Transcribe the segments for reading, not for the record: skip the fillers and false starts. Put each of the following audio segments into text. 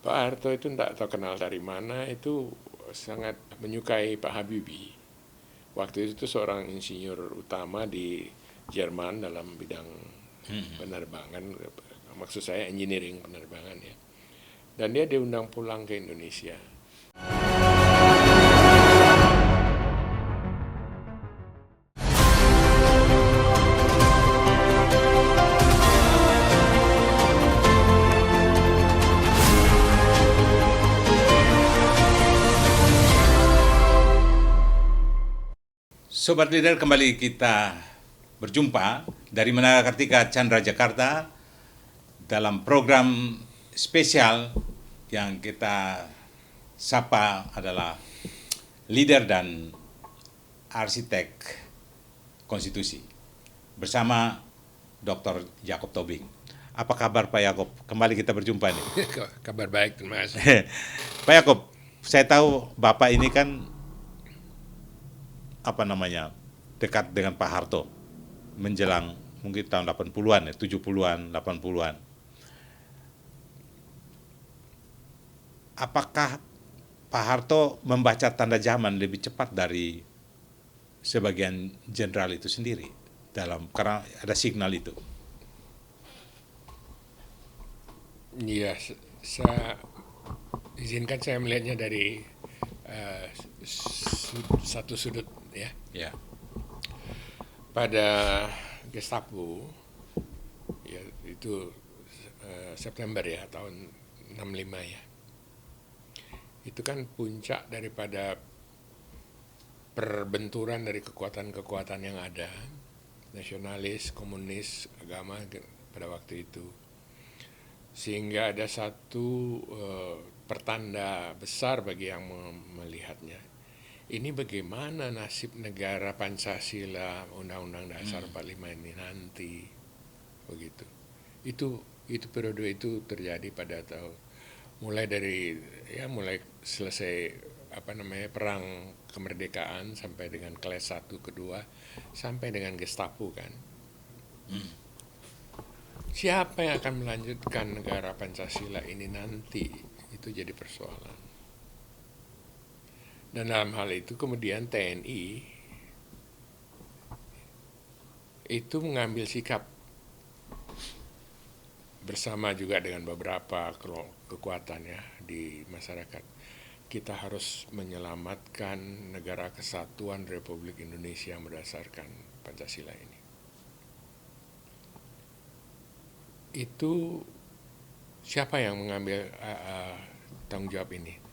Pak Harto itu tidak tahu kenal dari mana, itu sangat menyukai Pak Habibie. Waktu itu seorang insinyur utama di Jerman dalam bidang penerbangan, maksud saya engineering penerbangan ya. Dan dia diundang pulang ke Indonesia. Sobat Leader, kembali kita berjumpa dari Menara Kartika Chandra Jakarta dalam program spesial yang kita sapa adalah leader dan arsitek konstitusi bersama Dr. Jacob Tobing. Apa kabar Pak Yakob? Kembali kita berjumpa nih. Kabar baik, terima kasih. Pak Yakob, saya tahu Bapak ini kan dekat dengan Pak Harto menjelang mungkin tahun 80-an ya, 70-an, 80-an. Apakah Pak Harto membaca tanda zaman lebih cepat dari sebagian jenderal itu sendiri karena ada signal itu? Iya, saya izinkan saya melihatnya dari satu sudut ya. Ya. Pada Gestapo ya, itu September ya tahun 65 ya. Itu kan puncak daripada perbenturan dari kekuatan-kekuatan yang ada, nasionalis, komunis, agama pada waktu itu. Sehingga ada satu pertanda besar bagi yang melihatnya. Ini bagaimana nasib negara Pancasila, Undang-Undang Dasar 45 ini nanti, begitu. Itu periode itu terjadi pada mulai selesai perang kemerdekaan sampai dengan kelas 1, kedua, sampai dengan Gestapo kan. Siapa yang akan melanjutkan negara Pancasila ini nanti, itu jadi persoalan. Dan dalam hal itu kemudian TNI itu mengambil sikap bersama juga dengan beberapa kekuatan ya di masyarakat. Kita harus menyelamatkan negara kesatuan Republik Indonesia berdasarkan Pancasila ini. Itu siapa yang mengambil tanggung jawab ini?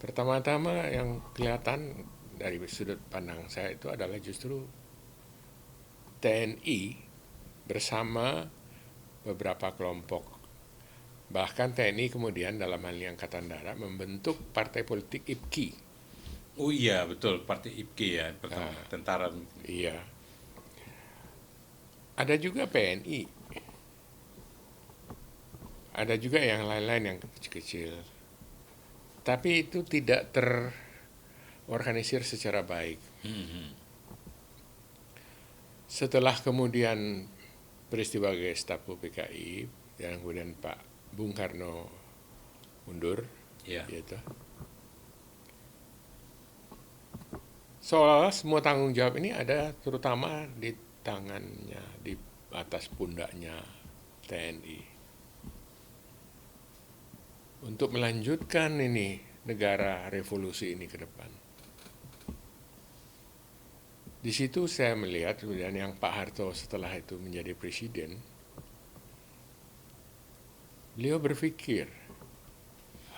Pertama-tama yang kelihatan dari sudut pandang saya itu adalah justru TNI bersama beberapa kelompok. Bahkan TNI kemudian dalam hal ini Angkatan Darat membentuk partai politik IPKI. Oh iya, betul, partai IPKI ya, pertama tentara. Iya. Ada juga PNI. Ada juga yang lain-lain yang kecil-kecil. Tapi itu tidak terorganisir secara baik. Setelah kemudian peristiwa Gestapo PKI, dan kemudian Pak Bung Karno mundur, gitu. Seolah-olah semua tanggung jawab ini ada terutama di tangannya, di atas pundaknya TNI. Untuk melanjutkan ini negara revolusi ini ke depan. Di situ saya melihat kemudian yang Pak Harto setelah itu menjadi presiden, beliau berpikir,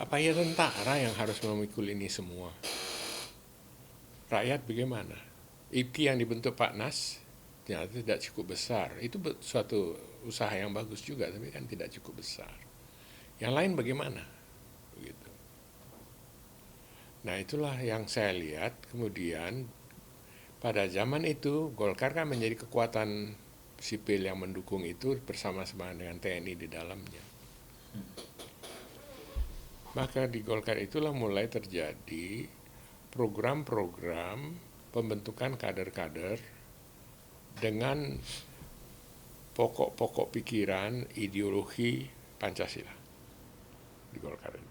apa ya tentara yang harus memikul ini semua? Rakyat bagaimana? IPKI yang dibentuk Pak Nas ternyata tidak cukup besar. Itu suatu usaha yang bagus juga, tapi kan tidak cukup besar. Yang lain bagaimana? Begitu. Nah itulah yang saya lihat kemudian pada zaman itu Golkar kan menjadi kekuatan sipil yang mendukung itu bersama-sama dengan TNI di dalamnya. Maka di Golkar itulah mulai terjadi program-program pembentukan kader-kader dengan pokok-pokok pikiran ideologi Pancasila. di Golkar itu.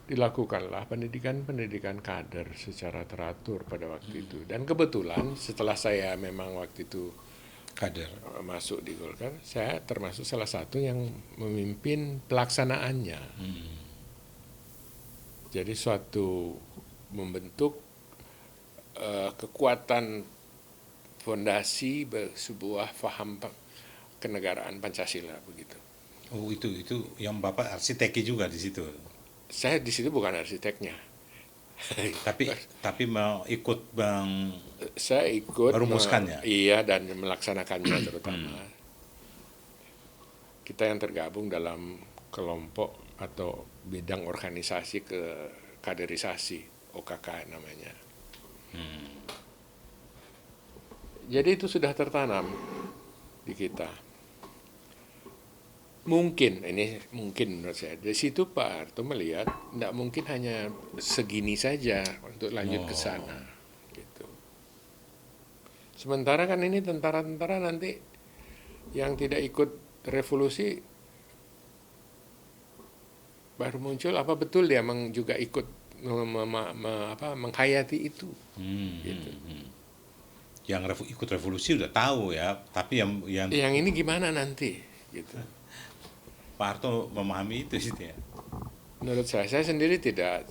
Dilakukanlah pendidikan kader secara teratur pada waktu itu. Dan kebetulan setelah saya memang waktu itu Kader. masuk di Golkar, saya termasuk salah satu yang memimpin pelaksanaannya. Jadi suatu membentuk kekuatan fondasi sebuah faham kenegaraan Pancasila begitu. Oh, itu yang Bapak arsiteknya juga di situ. Saya di situ bukan arsiteknya. Tapi mau ikut Bang Saya ikut merumuskannya. Iya, dan melaksanakannya terutama. Kita yang tergabung dalam kelompok atau bidang organisasi kaderisasi, OKK namanya. Jadi itu sudah tertanam di kita. Mungkin menurut saya dari situ Pak Harto melihat tidak mungkin hanya segini saja untuk lanjut ke sana, gitu. Sementara kan ini tentara-tentara nanti yang tidak ikut revolusi baru muncul, apa betul dia juga ikut menghayati itu, gitu. Yang ikut revolusi udah tahu ya, tapi yang ini gimana nanti, gitu. Pak Harto memahami itu sih ya. Menurut saya sendiri tidak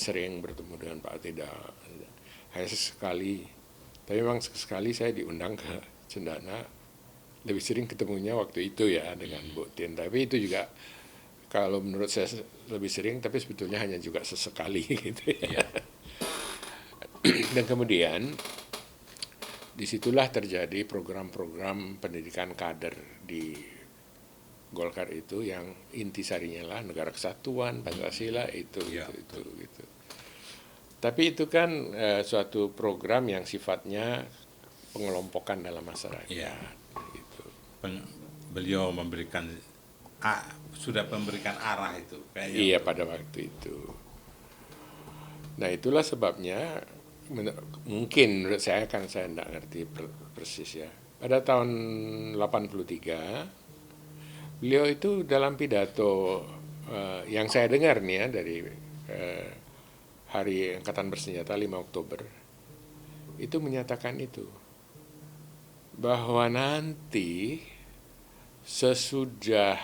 sering bertemu dengan Pak, tidak, hanya sesekali. Tapi memang sekali saya diundang ke Cendana, lebih sering ketemunya waktu itu ya dengan Bu Tin. Tapi itu juga kalau menurut saya lebih sering, tapi sebetulnya hanya juga sesekali gitu ya. Dan kemudian disitulah terjadi program-program pendidikan kader di Golkar itu yang intisarinya lah negara kesatuan, Pancasila itu. Tapi itu kan suatu program yang sifatnya pengelompokan dalam masyarakat. Ya. Gitu. Beliau sudah memberikan arah itu. Iya, pada waktu itu. Nah itulah sebabnya mungkin menurut saya, kan saya tidak ngerti persis ya. Pada tahun 83 beliau itu dalam pidato yang saya dengar nih ya dari Hari Angkatan Bersenjata 5 Oktober itu menyatakan itu, bahwa nanti sesudah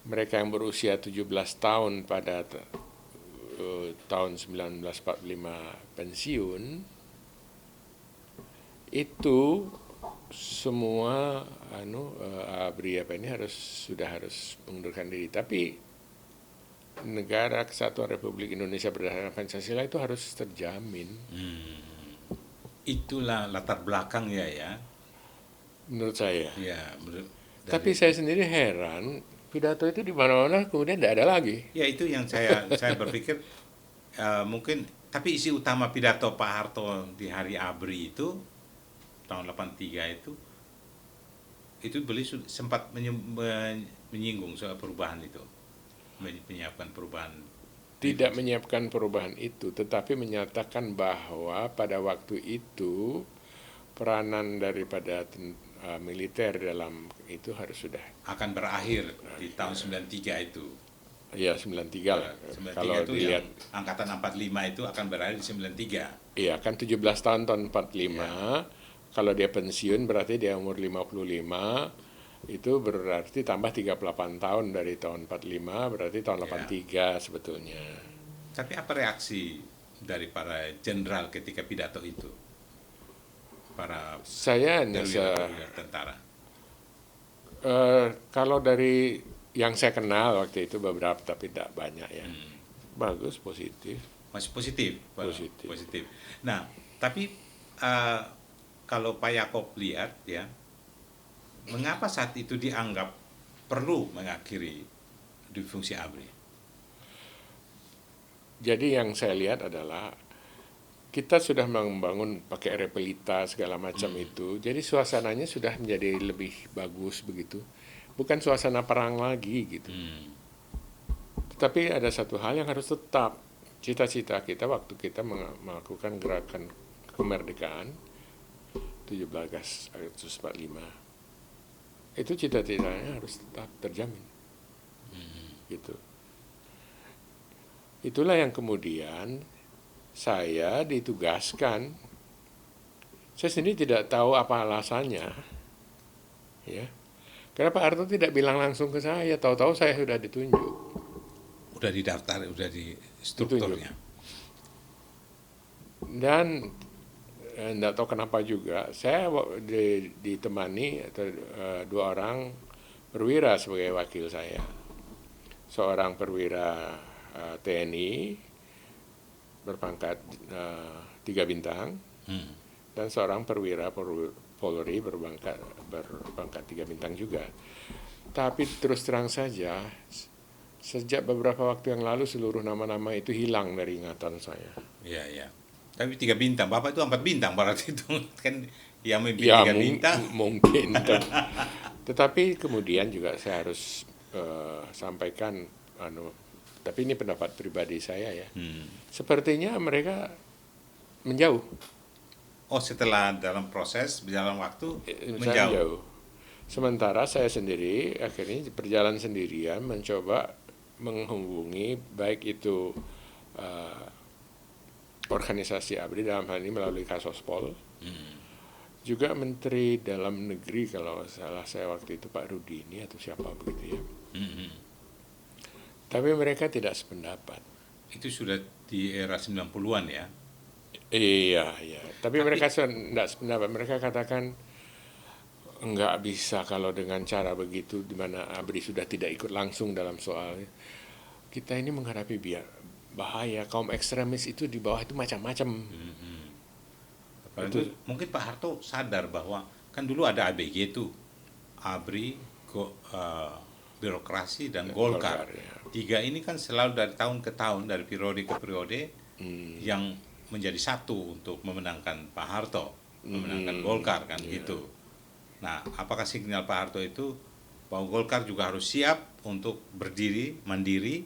mereka yang berusia 17 tahun pada tahun 1945 pensiun, itu semua ABRI sudah harus mengundurkan diri. Tapi negara kesatuan Republik Indonesia berdasarkan Pancasila itu harus terjamin. Itulah latar belakangnya ya. Menurut saya. Ya, tapi saya sendiri heran, pidato itu di mana-mana kemudian tidak ada lagi. Ya itu yang saya berpikir mungkin, tapi isi utama pidato Pak Harto di Hari ABRI itu tahun 83 itu beliau sempat menyinggung soal perubahan itu, menyiapkan perubahan. Tidak menyiapkan perubahan itu, tetapi menyatakan bahwa pada waktu itu peranan daripada militer dalam itu harus sudah akan berakhir di tahun 93 itu. Iya, 93 lah. 93 kalau itu dilihat angkatan 45 itu akan berakhir di 93. Iya, kan 17 tahun 45. Ya. Kalau dia pensiun berarti dia umur 55. Itu berarti tambah 38 tahun dari tahun 45, berarti tahun 83 sebetulnya. Tapi apa reaksi dari para jenderal ketika pidato itu? Saya hanya tentara. Kalau dari yang saya kenal waktu itu beberapa, tapi tidak banyak ya. Bagus, positif. Masih positif. Positif. Nah, tapi kalau Pak Yaakob lihat ya, mengapa saat itu dianggap perlu mengakhiri di fungsi ABRI? Jadi yang saya lihat adalah kita sudah membangun pakai repelita segala macam itu, jadi suasananya sudah menjadi lebih bagus begitu, bukan suasana perang lagi gitu. Tetapi ada satu hal yang harus tetap, cita-cita kita waktu kita melakukan gerakan kemerdekaan 17 Agustus 45, itu cita-citanya harus tetap terjamin. gitu. Itulah yang kemudian saya ditugaskan. Saya sendiri tidak tahu apa alasannya, ya. Kenapa Pak Harto tidak bilang langsung ke saya? Tahu-tahu saya sudah ditunjuk. Udah didaftar, udah di Ditunjuk. strukturnya. Dan tidak tahu kenapa juga saya ditemani dua orang perwira sebagai wakil saya. Seorang perwira TNI berpangkat 3 bintang dan seorang perwira Polri berpangkat 3 bintang juga. Tapi terus terang saja, sejak beberapa waktu yang lalu seluruh nama-nama itu hilang dari ingatan saya. Iya, iya. Tapi 3 bintang, Bapak itu 4 bintang berarti itu kan yang mimpi Ya 3 bintang. mungkin. Tetapi kemudian juga saya harus sampaikan, tapi ini pendapat pribadi saya ya. Sepertinya mereka menjauh. Oh, setelah dalam proses berjalan waktu Saya menjauh. Sementara saya sendiri akhirnya berjalan sendirian mencoba menghubungi baik itu organisasi ABRI dalam hal ini melalui Kasospol, juga Menteri Dalam Negeri kalau salah saya waktu itu Pak Rudi ini atau siapa begitu ya. Tapi mereka tidak sependapat. Itu sudah di era 90-an ya. Iya. Tapi mereka tidak sependapat. Mereka katakan nggak bisa kalau dengan cara begitu, di mana ABRI sudah tidak ikut langsung dalam soal. Kita ini menghadapi bahaya, kaum ekstremis itu di bawah itu macam-macam. Itu mungkin Pak Harto sadar bahwa kan dulu ada ABG itu, ABRI, birokrasi dan Golkar. Ya. 3 ini kan selalu dari tahun ke tahun, dari periode ke periode yang menjadi satu untuk memenangkan Pak Harto, memenangkan Golkar kan gitu. Nah, apakah sinyal Pak Harto itu bahwa Golkar juga harus siap untuk berdiri mandiri,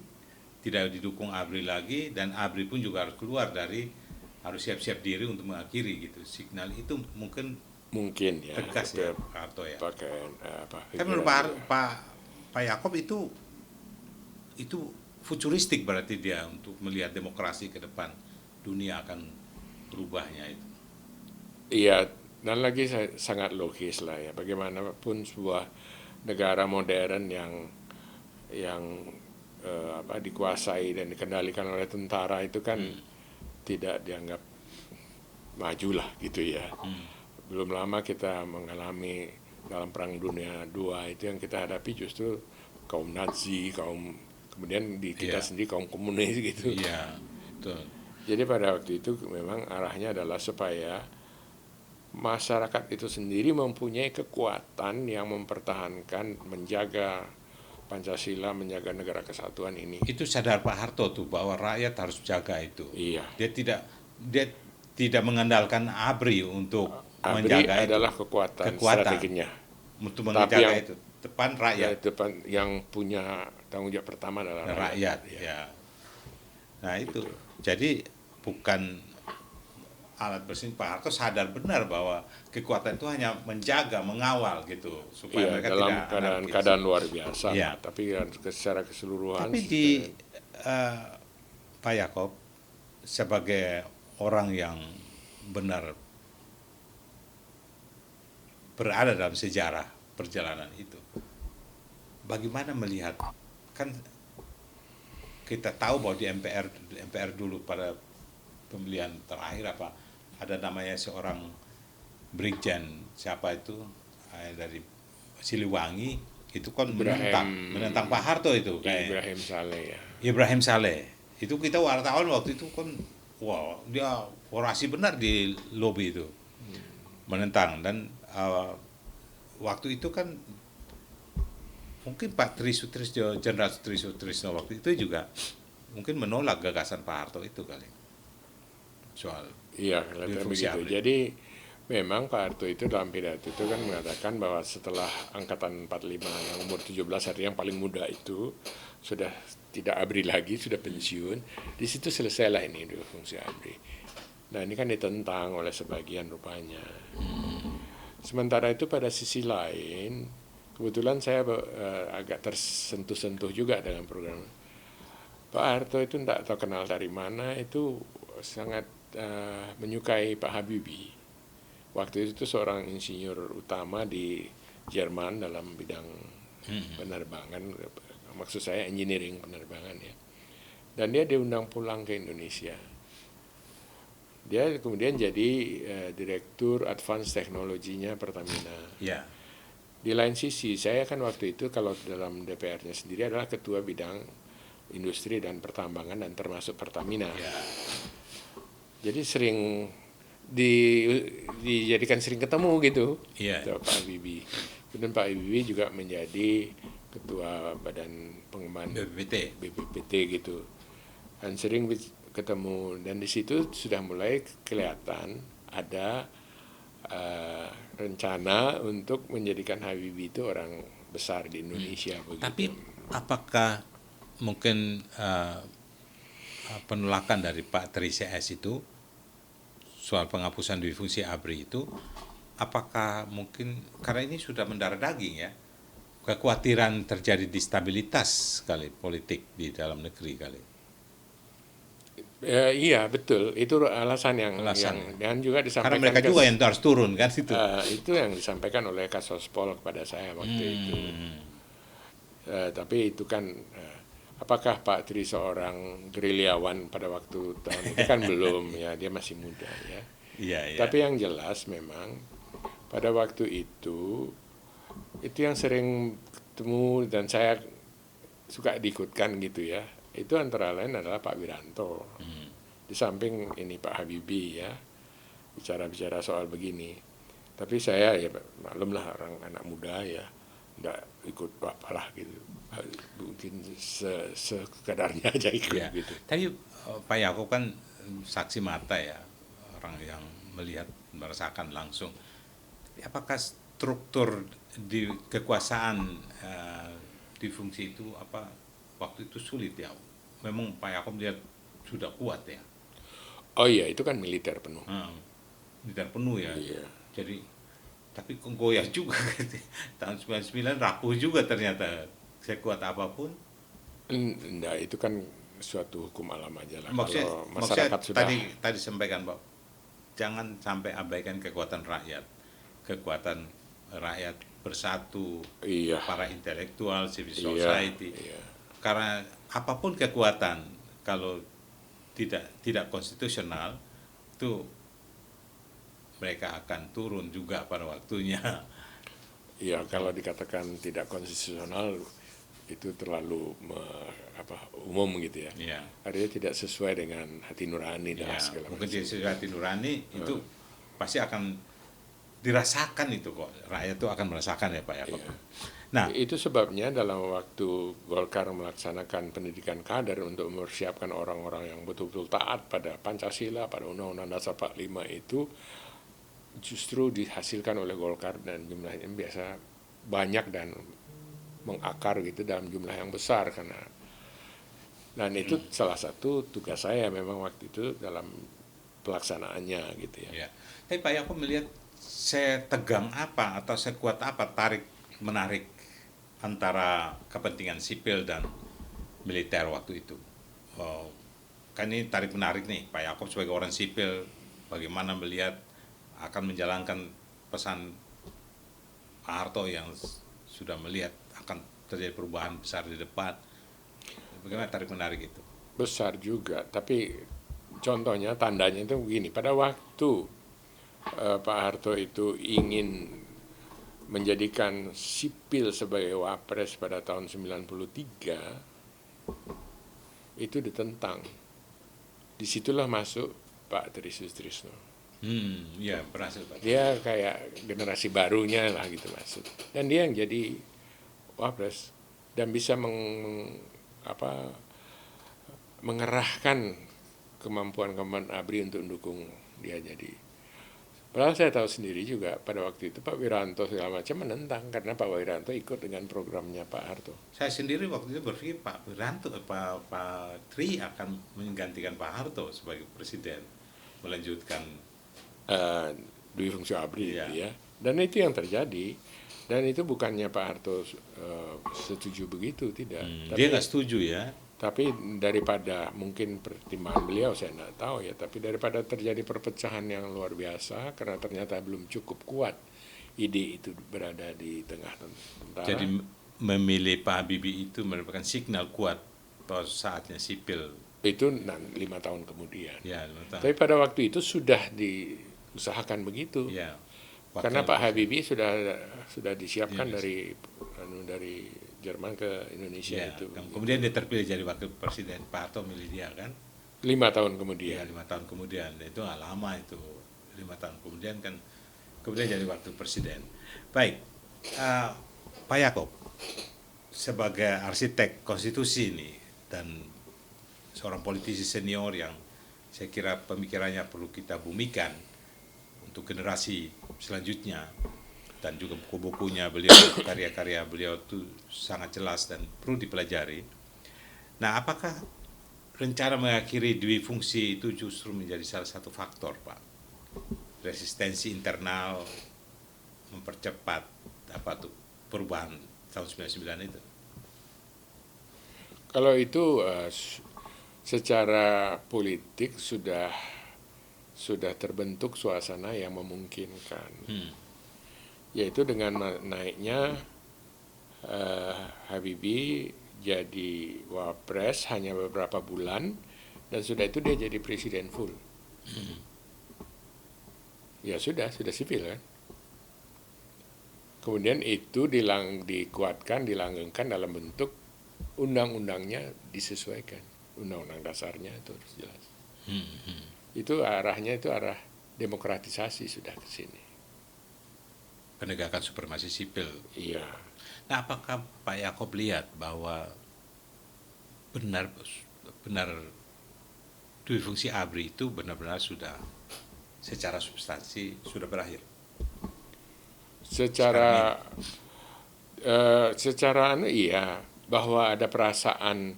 tidak didukung ABRI lagi, dan ABRI pun juga harus keluar dari, harus siap-siap diri untuk mengakhiri gitu. Signal itu mungkin Ya tegas ya Pak Harto ya. Tapi menurut Pak Yaakob itu futuristik berarti dia untuk melihat demokrasi ke depan, dunia akan berubahnya itu. Iya, dan lagi sangat logis lah ya. Bagaimanapun sebuah negara modern yang dikuasai dan dikendalikan oleh tentara itu kan tidak dianggap maju lah gitu ya. Belum lama kita mengalami dalam Perang Dunia II itu yang kita hadapi justru kaum Nazi, kemudian di kita sendiri kaum komunis gitu. Iya, betul. Jadi pada waktu itu memang arahnya adalah supaya masyarakat itu sendiri mempunyai kekuatan yang mempertahankan, menjaga Pancasila, menjaga negara kesatuan ini. Itu sadar Pak Harto tuh bahwa rakyat harus jaga itu. Iya. Dia tidak mengandalkan ABRI untuk menjaga ABRI adalah kekuatan strateginya. Untuk menjaga itu depan rakyat. Yang punya tanggung jawab pertama adalah rakyat. Ya. Nah itu. Jadi bukan alat bersih. Pak Harto sadar benar bahwa kekuatan itu hanya menjaga, mengawal gitu supaya mereka dalam tidak keadaan luar biasa. Ya. Tapi secara keseluruhan. Tapi Pak Yaakob sebagai orang yang benar berada dalam sejarah perjalanan itu, bagaimana melihat, kan kita tahu bahwa di MPR dulu pada pemilihan terakhir ada namanya seorang Brigjen siapa itu dari Siliwangi itu kan menentang Pak Harto itu kayak Ibrahim Saleh itu kita wartawan waktu itu kan dia orasi benar di lobi itu menentang, dan waktu itu kan mungkin Pak Jenderal Trisutrisno waktu itu juga mungkin menolak gagasan Pak Harto itu kali soal begitu. Jadi memang Pak Harto itu dalam pidato itu kan mengatakan bahwa setelah angkatan 45 yang umur 17 artinya yang paling muda itu sudah tidak ABRI lagi, sudah pensiun, di situ selesailah ini fungsi ABRI. Nah ini kan ditentang oleh sebagian rupanya. Sementara itu pada sisi lain kebetulan saya agak tersentuh-sentuh juga dengan program. Pak Harto itu tidak tahu kenal dari mana, itu sangat menyukai Pak Habibie. Waktu itu seorang insinyur utama di Jerman dalam bidang penerbangan, maksud saya engineering penerbangan ya. Dan dia diundang pulang ke Indonesia. Dia kemudian jadi direktur advance teknologinya Pertamina. Ya. Di lain sisi, saya kan waktu itu kalau dalam DPR-nya sendiri adalah ketua bidang industri dan pertambangan dan termasuk Pertamina. Ya. Jadi sering dijadikan sering ketemu gitu. Iya. Pak Habibie. Kemudian Pak Habibie juga menjadi ketua badan pengembangan BPPT gitu. Dan sering ketemu, dan di situ sudah mulai kelihatan ada rencana untuk menjadikan Habibie itu orang besar di Indonesia. Begitu. Tapi apakah mungkin penolakan dari Pak Tri CS itu soal penghapusan dui fungsi ABRI itu, apakah mungkin karena ini sudah mendarah daging ya, kekhawatiran terjadi destabilitas kali politik di dalam negeri kali? Iya betul, itu alasan yang dan juga disampaikan karena mereka juga yang harus turun kan situ. Itu yang disampaikan oleh Kasospol kepada saya waktu itu. Tapi itu kan apakah Pak Tri seorang gerilyawan pada waktu tahun itu kan belum ya, dia masih muda ya. Iya. Tapi yang jelas memang pada waktu itu yang sering ketemu dan saya suka diikutkan gitu ya. Itu antara lain adalah Pak Wiranto. Di samping ini Pak Habibie ya, bicara-bicara soal begini. Tapi saya ya maklum lah, orang anak muda ya, enggak ikut apalah gitu. Mungkin sekadarnya aja ikut ya. gitu. Tapi Pak Yaakob kan saksi mata ya, orang yang melihat, merasakan langsung. Apakah struktur di kekuasaan di fungsi itu apa waktu itu sulit ya? Memang Pak Yaakob lihat sudah kuat ya. Oh iya, itu kan militer penuh. Militer penuh ya. Iya. Jadi tapi goyah juga tahun 99 rapuh juga ternyata, sekuat apapun. Enggak, itu kan suatu hukum alam aja lah. Kalau masyarakat sudah tadi sampaikan Pak, jangan sampai abaikan kekuatan rakyat. Kekuatan rakyat bersatu, iya. Para intelektual, civil society. Iya. Karena apapun kekuatan kalau tidak konstitusional itu mereka akan turun juga pada waktunya. Ya kalau dikatakan tidak konstitusional itu terlalu umum gitu ya. Ya. Artinya tidak sesuai dengan hati nurani dan segala macam. Mungkin tidak sesuai hati nurani itu pasti akan dirasakan itu kok. Rakyat itu akan merasakan ya Pak ya. Ya. Nah, itu sebabnya dalam waktu Golkar melaksanakan pendidikan kader untuk mempersiapkan orang-orang yang betul-betul taat pada Pancasila, pada Undang-Undang Dasar 45 itu justru dihasilkan oleh Golkar, dan jumlahnya biasa banyak dan mengakar gitu dalam jumlah yang besar dan itu salah satu tugas saya memang waktu itu dalam pelaksanaannya gitu ya. Ya. Tapi Pak Yaakob melihat setegang apa atau sekuat apa tarik menarik antara kepentingan sipil dan militer waktu itu. Kan ini tarik menarik nih Pak Yaakob sebagai orang sipil, bagaimana melihat akan menjalankan pesan Pak Harto yang sudah melihat akan terjadi perubahan besar di depan. Bagaimana tarik menarik itu? Besar juga, tapi contohnya tandanya itu begini, pada waktu Pak Harto itu ingin menjadikan sipil sebagai wapres pada tahun 93, itu ditentang. Disitulah masuk Pak Tri Sutrisno. Ya berhasil Pak. Dia kayak generasi barunya lah gitu masuk. Dan dia yang jadi wapres dan bisa mengerahkan kemampuan ABRI untuk mendukung dia jadi. Padahal saya tahu sendiri juga pada waktu itu Pak Wiranto segala macam menentang karena Pak Wiranto ikut dengan programnya Pak Harto. Saya sendiri waktu itu berpikir Pak Wiranto, Pak Tri akan menggantikan Pak Harto sebagai presiden, melanjutkan dui fungsi ABRI ya. Dan itu yang terjadi. Dan itu bukannya Pak Harto setuju begitu, tidak. Dia nggak setuju ya. Tapi daripada mungkin pertimbangan beliau saya tidak tahu ya, tapi daripada terjadi perpecahan yang luar biasa karena ternyata belum cukup kuat ide itu berada di tengah tentara. Jadi memilih Pak Habibie itu merupakan signal kuat bahwa saatnya sipil. Itu 5 tahun kemudian. Ya, 5 tahun. Tapi pada waktu itu sudah diusahakan begitu. Ya. Karena Pak Habibie sudah disiapkan dari Jerman ke Indonesia ya, itu. Kemudian dia terpilih jadi wakil presiden. Pak Harto milih dia kan. 5 tahun kemudian. Ya, 5 tahun kemudian. Itu nggak lama itu. 5 tahun kemudian kan kemudian jadi wakil presiden. Baik, Pak Yaakob sebagai arsitek konstitusi ini dan seorang politisi senior yang saya kira pemikirannya perlu kita bumikan untuk generasi selanjutnya, dan juga buku-bukunya beliau, karya-karya beliau itu sangat jelas dan perlu dipelajari. Nah, apakah rencana mengakhiri dui fungsi itu justru menjadi salah satu faktor, Pak? Resistensi internal mempercepat perubahan tahun 99 itu? Kalau itu secara politik sudah terbentuk suasana yang memungkinkan, yaitu dengan naiknya Habibie jadi wapres hanya beberapa bulan dan sudah itu dia jadi presiden full. Ya sudah sipil kan. Kemudian itu dikuatkan, dilanggengkan dalam bentuk undang-undangnya disesuaikan. Undang-undang dasarnya itu harus jelas. Itu arahnya itu arah demokratisasi sudah ke sini. Penegakan supremasi sipil. Iya. Nah, apakah Pak Yaakob lihat bahwa benar dui fungsi ABRI itu benar-benar sudah secara substansi sudah berakhir? Secara iya, bahwa ada perasaan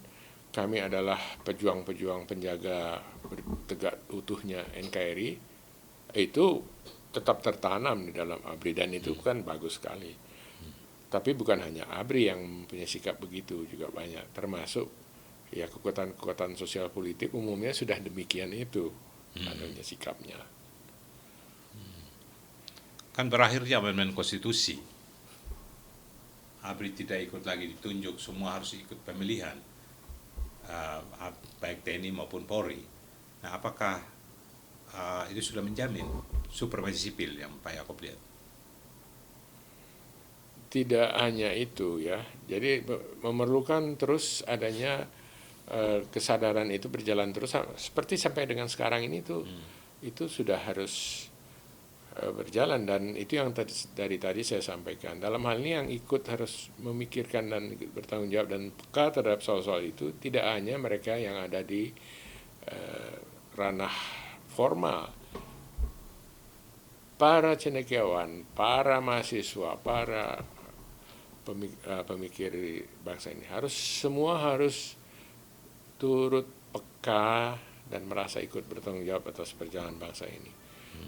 kami adalah pejuang-pejuang penjaga tegak utuhnya NKRI, itu tetap tertanam di dalam ABRI dan itu kan bagus sekali. Tapi bukan hanya ABRI yang punya sikap begitu, juga banyak, termasuk ya kekuatan sosial politik umumnya sudah demikian itu adanya sikapnya. Kan berakhirnya amandemen konstitusi, ABRI tidak ikut lagi ditunjuk, semua harus ikut pemilihan, baik TNI maupun Polri. Nah, apakah itu sudah menjamin supremasi sipil yang Pak Yaakob lihat? Tidak hanya itu ya, jadi memerlukan terus adanya kesadaran itu berjalan terus seperti sampai dengan sekarang ini tuh itu sudah harus berjalan, dan itu yang dari tadi saya sampaikan. Dalam hal ini yang ikut harus memikirkan dan bertanggung jawab dan peka terhadap soal-soal itu tidak hanya mereka yang ada di ranah formal, para cendekiawan, para mahasiswa, para pemikir bangsa ini semua harus turut peka dan merasa ikut bertanggung jawab atas perjalanan bangsa ini.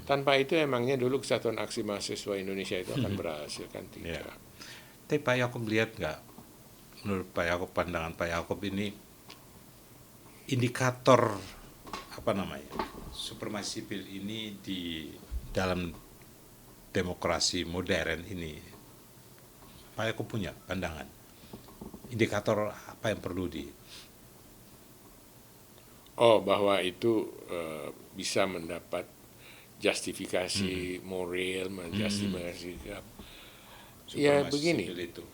Tanpa itu emangnya dulu Kesatuan Aksi Mahasiswa Indonesia itu akan berhasil kan? Tidak. Ya. Tapi Pak Yaakob lihat nggak, menurut Pak Yaakob, pandangan Pak Yaakob ini indikator supremasi sipil ini di dalam demokrasi modern ini, Pak Yaakob punya pandangan indikator apa yang perlu bahwa itu bisa mendapat justifikasi moral, menjustifikasi ya begini. Itu.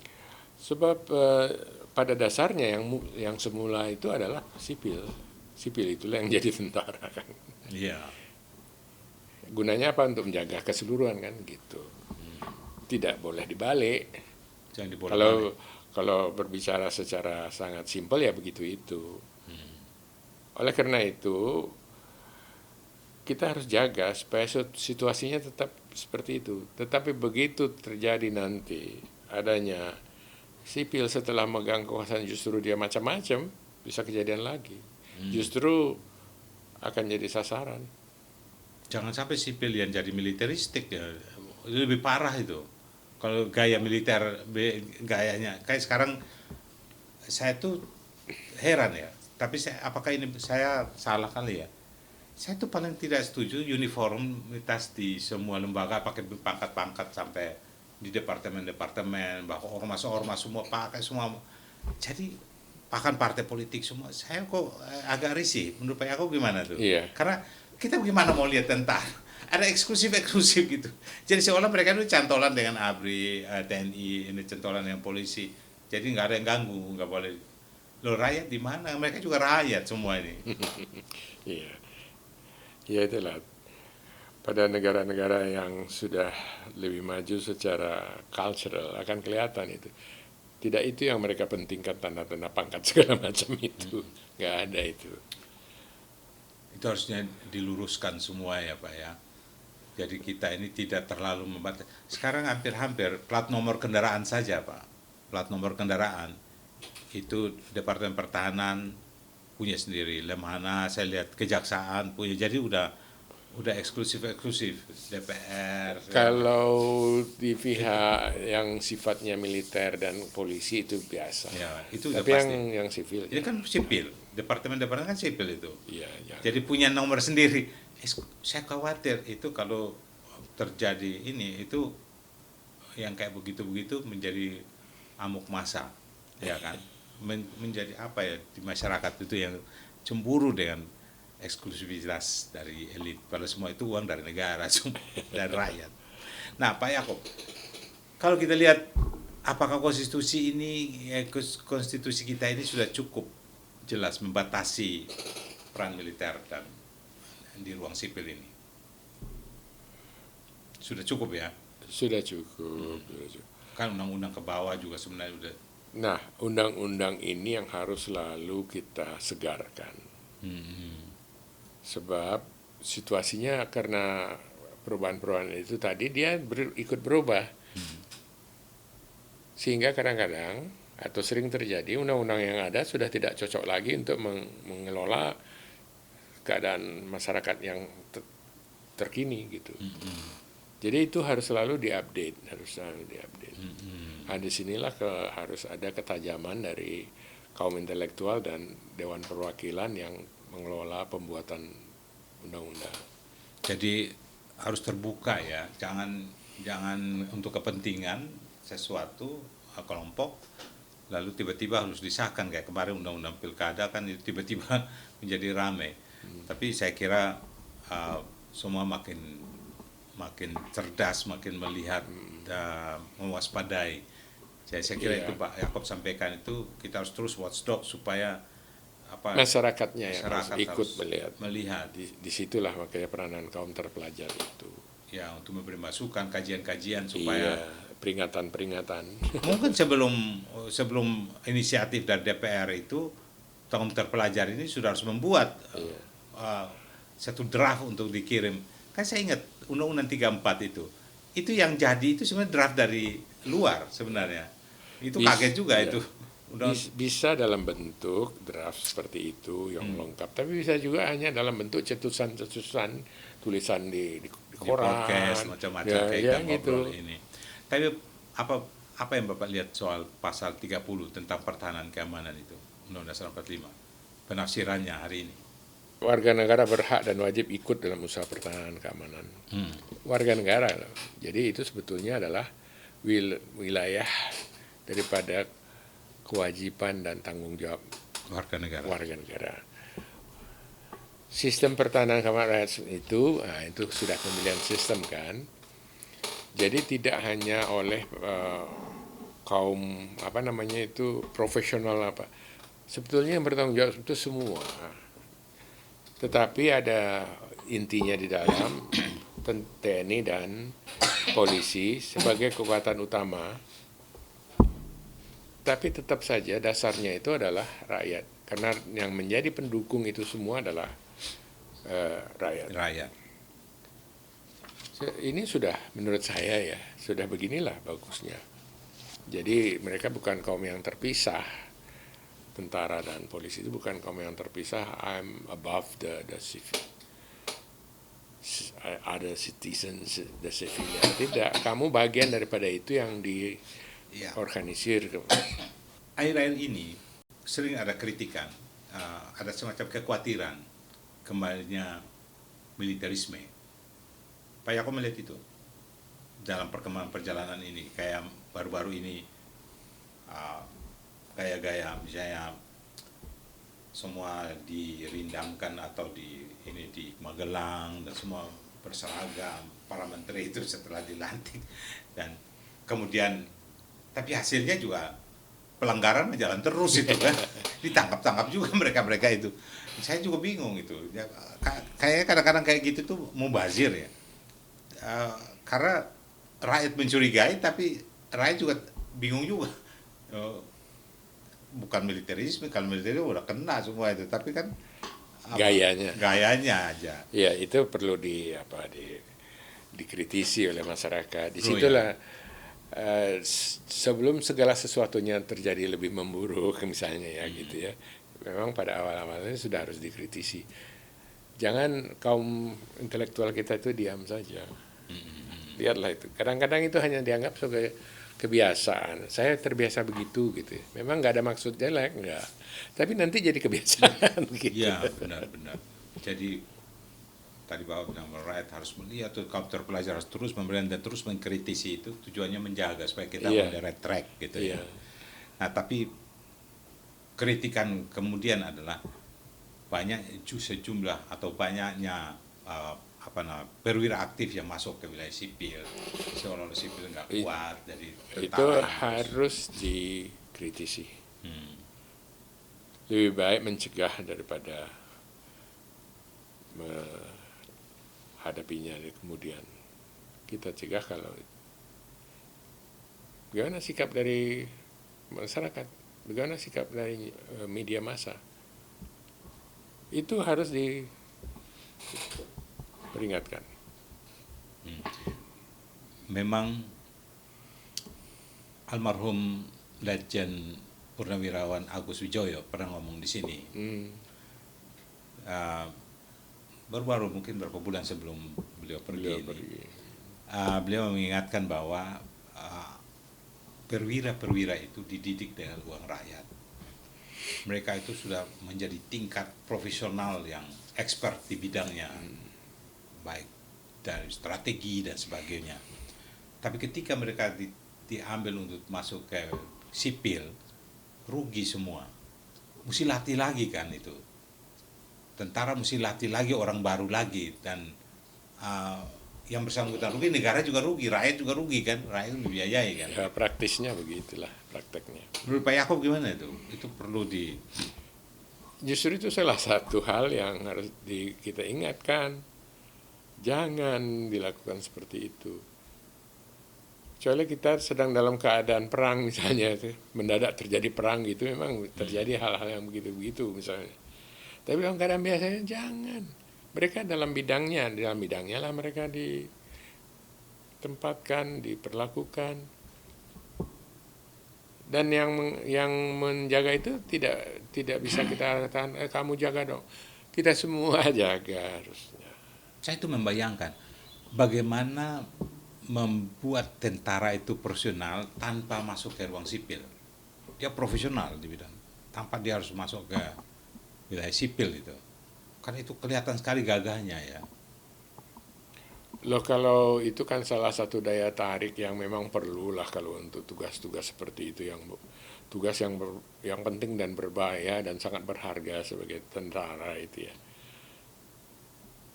Sebab pada dasarnya yang semula itu adalah sipil itulah yang jadi tentara kan. Iya. Gunanya apa? Untuk menjaga keseluruhan kan gitu. Tidak boleh dibalik. Kalau berbicara secara sangat simpel ya begitu itu. Oleh karena itu kita harus jaga supaya situasinya tetap seperti itu. Tetapi begitu terjadi nanti adanya sipil setelah megang kekuasaan, justru dia macam-macam, bisa kejadian lagi. Justru akan jadi sasaran. Jangan sampai sipil yang jadi militeristik ya, lebih parah itu. kalau gaya militer gayanya kayak sekarang saya tuh heran ya. Tapi apakah ini saya salah kali ya? Saya tuh paling tidak setuju uniformitas di semua lembaga pakai pangkat-pangkat sampai di departemen-departemen, bahwa ormas-ormas semua pakai semua. Jadi bahkan partai politik semua. Saya kok agak risih. Menurut Pak Yaakob gimana tuh? Iya. Karena kita gimana mau lihat tentara? Ada eksklusif gitu. Jadi seolah mereka itu cantolan dengan ABRI, TNI, ini cantolan dengan polisi. Jadi nggak ada yang ganggu, nggak boleh. Loh, rakyat di mana? Mereka juga rakyat semua ini. Iya. Ya itulah, pada negara-negara yang sudah lebih maju secara cultural akan kelihatan itu. Tidak itu yang mereka pentingkan, tanda-tanda pangkat segala macam itu. Nggak ada itu. Itu harusnya diluruskan semua ya Pak ya. Jadi kita ini tidak terlalu membatasi. Sekarang hampir-hampir plat nomor kendaraan saja Pak. Plat nomor kendaraan itu Departemen Pertahanan punya sendiri, Lemhana saya lihat Kejaksaan punya, jadi udah eksklusif DPR. Kalau di pihak yang sifatnya militer dan polisi itu biasa. Ya, itu udah Tapi pasti. yang sivil. Ini kan sipil, Departemen kan sipil itu. Iya, ya. Jadi punya nomor sendiri. Saya khawatir itu kalau terjadi ini itu yang kayak begitu-begitu menjadi amuk massa, ya kan? Menjadi apa ya di masyarakat itu yang cemburu dengan eksklusivitas dari elit, padahal semua itu uang dari negara semua dan rakyat. Nah Pak Yaakob, kalau kita lihat apakah konstitusi kita ini sudah cukup jelas membatasi peran militer dan di ruang sipil ini, sudah cukup ya? Sudah cukup. Kan undang-undang ke bawah juga sebenarnya udah. Nah, undang-undang ini yang harus selalu kita segarkan. Sebab situasinya karena perubahan-perubahan itu tadi dia ikut berubah. Sehingga kadang-kadang atau sering terjadi undang-undang yang ada sudah tidak cocok lagi untuk mengelola keadaan masyarakat yang terkini gitu. Jadi itu harus selalu diupdate, Nah, disinilah harus ada ketajaman dari kaum intelektual dan Dewan Perwakilan yang mengelola pembuatan undang-undang. Jadi harus terbuka ya, jangan untuk kepentingan sesuatu kelompok lalu tiba-tiba harus disahkan kayak kemarin undang-undang pilkada kan itu tiba-tiba menjadi ramai. Tapi saya kira semua makin cerdas, makin melihat, mewaspadai. Saya kira itu Pak Yaakob sampaikan itu kita harus terus watchdog supaya masyarakatnya yang harus ikut melihat. Disitulah makanya peranan kaum terpelajar itu. Ya, untuk memberi masukan, kajian-kajian supaya peringatan-peringatan. Mungkin sebelum inisiatif dari DPR itu kaum terpelajar ini sudah harus membuat satu draft untuk dikirim. Kan saya ingat Undang-Undang 34 itu yang jadi itu sebenarnya draft dari luar sebenarnya. Itu kaget juga itu. Bisa dalam bentuk draft seperti itu yang lengkap, tapi bisa juga hanya dalam bentuk cetusan tulisan di koran, podcast macam-macam kayak gitu. Ini. Tapi apa yang Bapak lihat soal pasal 30 tentang pertahanan keamanan itu Undang-Undang Dasar 45? Penafsirannya hari ini. Warga negara berhak dan wajib ikut dalam usaha pertahanan keamanan. Warga negara loh. Jadi itu sebetulnya adalah wilayah daripada kewajiban dan tanggung jawab warga negara. Sistem pertahanan keamanan rakyat itu sudah pemilihan sistem kan. Jadi tidak hanya oleh kaum profesional sebetulnya yang bertanggung jawab itu semua. Tetapi ada intinya di dalam TNI dan polisi sebagai kekuatan utama. Tapi tetap saja dasarnya itu adalah rakyat. Karena yang menjadi pendukung itu semua adalah rakyat. Ini sudah menurut saya ya, sudah beginilah bagusnya. Jadi mereka bukan kaum yang terpisah. Tentara dan polisi itu bukan kaum yang terpisah. I'm above the civil. ada citizen the civilian. Tidak, kamu bagian daripada itu yang Ya. diorganisir. Akhir-akhir ini sering ada kritikan, ada semacam kekhawatiran kembalinya militerisme. Pak Yako melihat itu dalam perkembangan perjalanan ini, kayak baru-baru ini gaya-gaya misalnya semua dirindamkan atau di Magelang dan semua berseragam para menteri itu setelah dilantik, dan kemudian tapi hasilnya juga pelanggaran jalan terus itu kan, ditangkap juga mereka itu. Saya juga bingung itu ya, kayak kadang-kadang kayak gitu tuh mubazir ya. Karena rakyat mencurigai tapi rakyat juga bingung juga. Bukan militerisme, kalau militerisme udah kena semua itu, tapi kan gayanya aja. Ya, itu perlu dikritisi oleh masyarakat. Disitulah sebelum segala sesuatunya terjadi lebih memburuk misalnya ya gitu ya. Memang pada awal-awalnya sudah harus dikritisi. Jangan kaum intelektual kita itu diam saja. Lihatlah itu. Kadang-kadang itu hanya dianggap sebagai kebiasaan. Saya terbiasa begitu gitu. Memang nggak ada maksud jelek, nggak. Tapi nanti jadi kebiasaan gitu. Iya, benar-benar. Jadi tadi Bapak bilang rakyat harus melihat tuh, kaum terpelajar harus terus memberikan dan terus mengkritisi, itu tujuannya menjaga supaya kita menderek track gitu ya. Nah, tapi kritikan kemudian adalah banyak sejumlah atau banyaknya perwira aktif yang masuk ke wilayah sipil, seolah-olah sipil nggak kuat dari tentara. Itu harus dikritisi. Lebih baik mencegah daripada menghadapinya kemudian. Kita cegah kalau bagaimana sikap dari masyarakat, bagaimana sikap dari media massa, itu harus diperingatkan. Memang almarhum Legend Purnawirawan Agus Wijoyo pernah ngomong di sini. Baru-baru mungkin beberapa bulan sebelum beliau pergi. Beliau mengingatkan bahwa perwira-perwira itu dididik dengan uang rakyat. Mereka itu sudah menjadi tingkat profesional yang expert di bidangnya, baik dari strategi dan sebagainya. Tapi ketika mereka diambil untuk masuk ke sipil, rugi semua. Mesti latih lagi kan itu. Tentara mesti latih lagi orang baru lagi, dan yang bersangkutan rugi, negara juga rugi, rakyat juga rugi kan, rakyat dibiayai kan. Ya, praktisnya begitulah prakteknya. Menurut Pak Yaakob gimana itu? Itu perlu Justru itu salah satu hal yang harus kita ingatkan. Jangan dilakukan seperti itu. Kecuali kita sedang dalam keadaan perang misalnya, mendadak terjadi perang gitu, memang terjadi hal-hal yang begitu-begitu misalnya. Tapi dalam keadaan biasanya jangan. Mereka dalam bidangnya lah mereka ditempatkan, diperlakukan. Dan yang menjaga itu tidak bisa kita katakan kamu jaga dong. Kita semua jaga harusnya. Saya itu membayangkan bagaimana membuat tentara itu profesional tanpa masuk ke ruang sipil. Dia profesional di bidang, tanpa dia harus masuk ke wilayah sipil itu. Kan itu kelihatan sekali gagahnya ya. Loh, kalau itu kan salah satu daya tarik yang memang perlulah kalau untuk tugas-tugas seperti itu, yang tugas yang penting dan berbahaya dan sangat berharga sebagai tentara itu ya.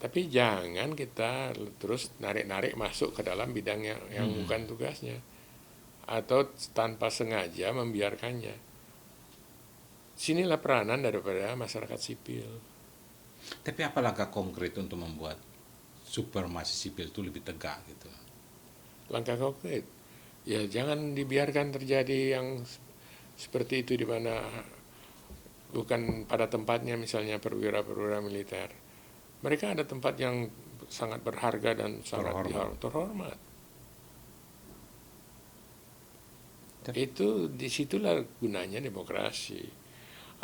Tapi jangan kita terus narik-narik masuk ke dalam bidang yang bukan tugasnya, atau tanpa sengaja membiarkannya. Sinilah peranan daripada masyarakat sipil. Tapi apa langkah konkret untuk membuat supremasi sipil itu lebih tegak gitu? Langkah konkret, ya jangan dibiarkan terjadi yang seperti itu di mana bukan pada tempatnya, misalnya perwira-perwira militer. Mereka ada tempat yang sangat berharga dan sangat terhormat. Itu disitulah gunanya demokrasi.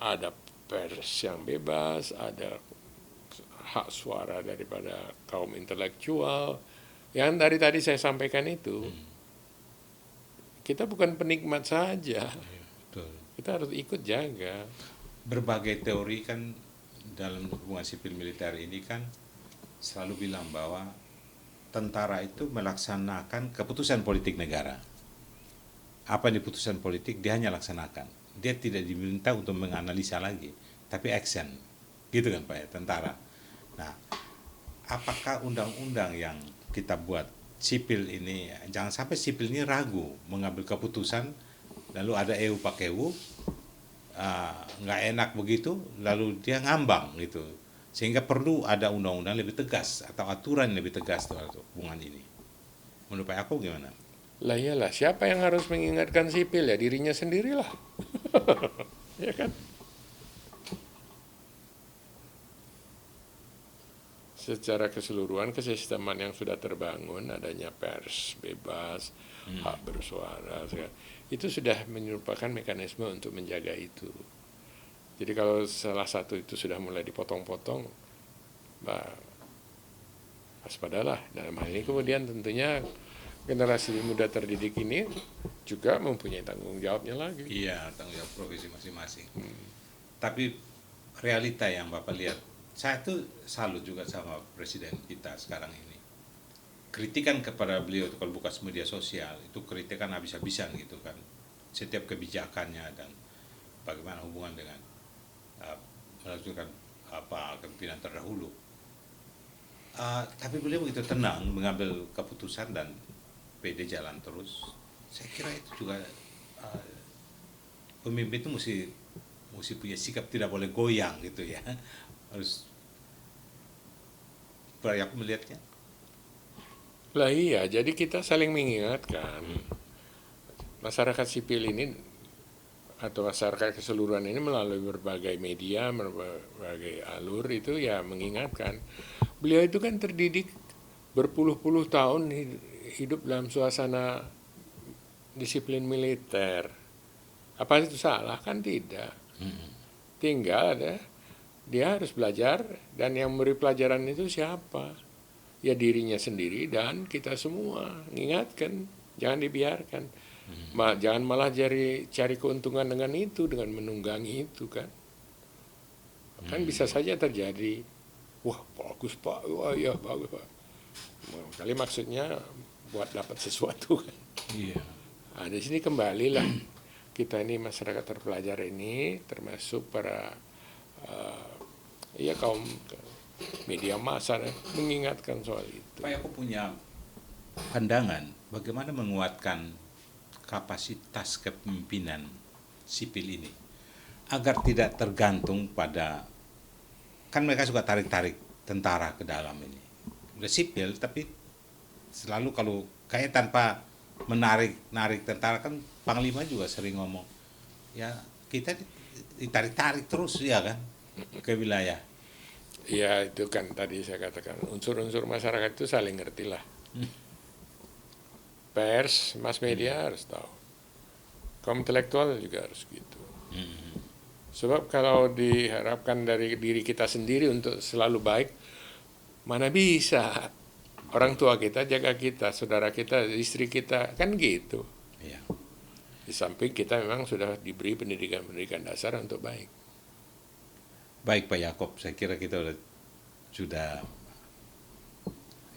Ada pers yang bebas, ada hak suara daripada kaum intelektual. Yang dari tadi saya sampaikan itu, kita bukan penikmat saja, Betul. kita harus ikut jaga. Berbagai teori kan dalam hubungan sipil militer ini kan selalu bilang bahwa tentara itu melaksanakan keputusan politik negara. Apa yang diputusan politik dia hanya laksanakan. Dia tidak diminta untuk menganalisa lagi, tapi action. Gitu kan Pak ya, tentara. Nah, apakah undang-undang yang kita buat sipil ini, jangan sampai sipil ini ragu mengambil keputusan, lalu ada EU pakai EU, nggak enak begitu, lalu dia ngambang gitu. Sehingga perlu ada undang-undang lebih tegas atau aturan lebih tegas terhadap hubungan ini. Menurut Pak Yaakob gimana? Lah iyalah, siapa yang harus mengingatkan sipil? Ya dirinya sendirilah. Ya kan? Secara keseluruhan kesisteman yang sudah terbangun, adanya pers bebas, hak bersuara, itu sudah merupakan mekanisme untuk menjaga itu. Jadi kalau salah satu itu sudah mulai dipotong-potong, waspadalah. Dalam hal ini kemudian tentunya generasi muda terdidik ini juga mempunyai tanggung jawabnya lagi. Iya, tanggung jawab profesi masing-masing. Tapi realita yang Bapak lihat, saya tuh salut juga sama presiden kita sekarang ini. Kritikan kepada beliau itu kalau buka media sosial, itu kritikan habis-habisan gitu kan. Setiap kebijakannya dan bagaimana hubungan dengan melanjutkan kepemimpinan terdahulu. Tapi beliau begitu tenang mengambil keputusan dan PD jalan terus. Saya kira itu juga pemimpin itu mesti punya sikap, tidak boleh goyang gitu ya. Harus banyak melihatnya. Lah iya, jadi kita saling mengingatkan. Masyarakat sipil ini atau masyarakat keseluruhan ini melalui berbagai media, berbagai alur itu ya mengingatkan. Beliau itu kan terdidik berpuluh-puluh tahun hidup dalam suasana disiplin militer. Apa itu salah? Kan tidak. Tinggal dia harus belajar, dan yang memberi pelajaran itu siapa? Ya dirinya sendiri dan kita semua. Mengingatkan, jangan dibiarkan. Jangan malah cari keuntungan dengan itu, dengan menunggangi itu kan. Kan bisa saja terjadi. Wah bagus Pak, wah ya bagus Pak. Kali maksudnya buat dapat sesuatu kan. Iya. Nah, di sini kembalilah kita ini masyarakat terpelajar ini, termasuk para kaum media massa mengingatkan soal itu. Pak Yaakob punya pandangan bagaimana menguatkan kapasitas kepemimpinan sipil ini agar tidak tergantung pada, kan mereka suka tarik-tarik tentara ke dalam ini. Udah sipil tapi selalu kalau kayak tanpa menarik tentara, kan Panglima juga sering ngomong ya kita ditarik-tarik terus ya kan ke wilayah. Ya itu kan tadi saya katakan unsur-unsur masyarakat itu saling ngerti lah. Pers, mass media harus tahu. Kaum intelektual juga harus gitu. Sebab kalau diharapkan dari diri kita sendiri untuk selalu baik, mana bisa. Orang tua kita jaga kita, saudara kita, istri kita, kan gitu. Iya. Di samping kita memang sudah diberi pendidikan dasar untuk baik. Baik Pak Yaakob, saya kira kita sudah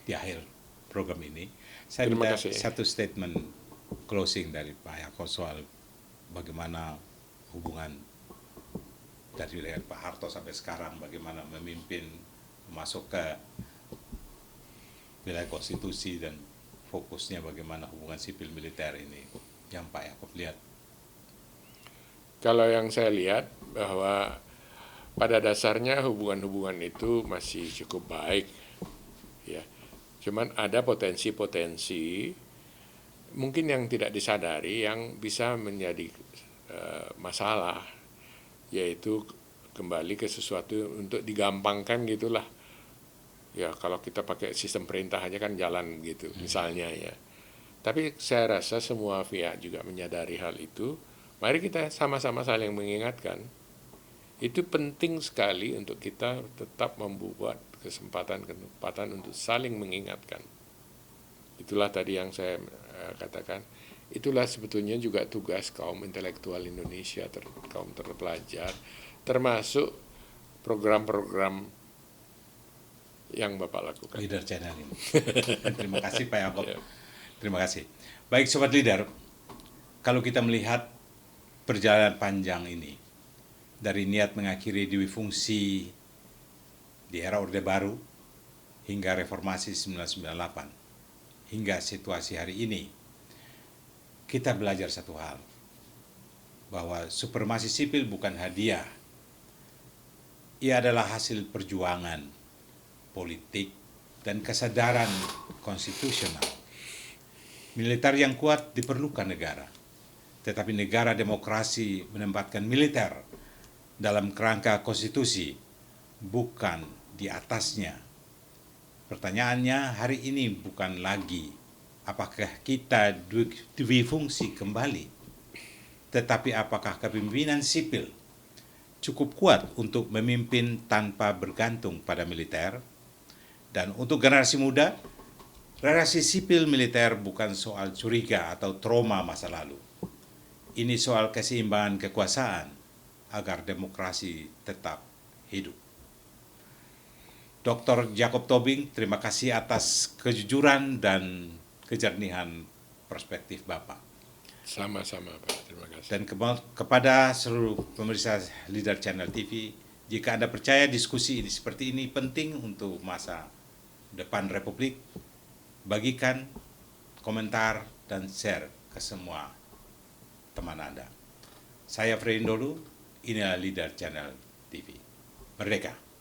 di akhir program ini. Saya Terima minta kasih. satu statement closing dari Pak Yaakob soal bagaimana hubungan dari Pak Harto sampai sekarang, bagaimana memimpin masuk ke wilayah konstitusi dan fokusnya bagaimana hubungan sipil militer ini yang Pak Yaakob lihat. Kalau yang saya lihat bahwa pada dasarnya hubungan-hubungan itu masih cukup baik, ya. Cuman ada potensi-potensi mungkin yang tidak disadari yang bisa menjadi masalah, yaitu kembali ke sesuatu untuk digampangkan gitulah. Ya kalau kita pakai sistem perintah aja kan jalan gitu misalnya ya. Tapi saya rasa semua pihak juga menyadari hal itu. Mari kita sama-sama saling mengingatkan. Itu penting sekali untuk kita tetap membuat kesempatan untuk saling mengingatkan. Itulah tadi yang saya katakan, itulah sebetulnya juga tugas kaum intelektual Indonesia, kaum terpelajar, termasuk program-program yang Bapak lakukan. Leader Channel ini. Terima kasih Pak Yaakob. Ya. Terima kasih. Baik Sobat Leader, kalau kita melihat perjalanan panjang ini, dari niat mengakhiri dwi fungsi di era Orde Baru, hingga reformasi 1998, hingga situasi hari ini, kita belajar satu hal, bahwa supremasi sipil bukan hadiah. Ia adalah hasil perjuangan politik dan kesadaran konstitusional. Militer yang kuat diperlukan negara, tetapi negara demokrasi menempatkan militer dalam kerangka konstitusi, bukan di atasnya. Pertanyaannya hari ini bukan lagi apakah kita dwifungsi kembali, tetapi apakah kepemimpinan sipil cukup kuat untuk memimpin tanpa bergantung pada militer. Dan untuk generasi muda, relasi sipil militer bukan soal curiga atau trauma masa lalu. Ini soal keseimbangan kekuasaan agar demokrasi tetap hidup. Dr. Jacob Tobing, terima kasih atas kejujuran dan kejernihan perspektif Bapak. Sama-sama Pak, terima kasih. Dan kepada seluruh pemirsa Leader Channel TV, jika Anda percaya diskusi ini seperti ini penting untuk masa depan Republik, bagikan, komentar, dan share ke semua teman Anda. Saya Fredindolu, inilah Leader Channel TV. Merdeka!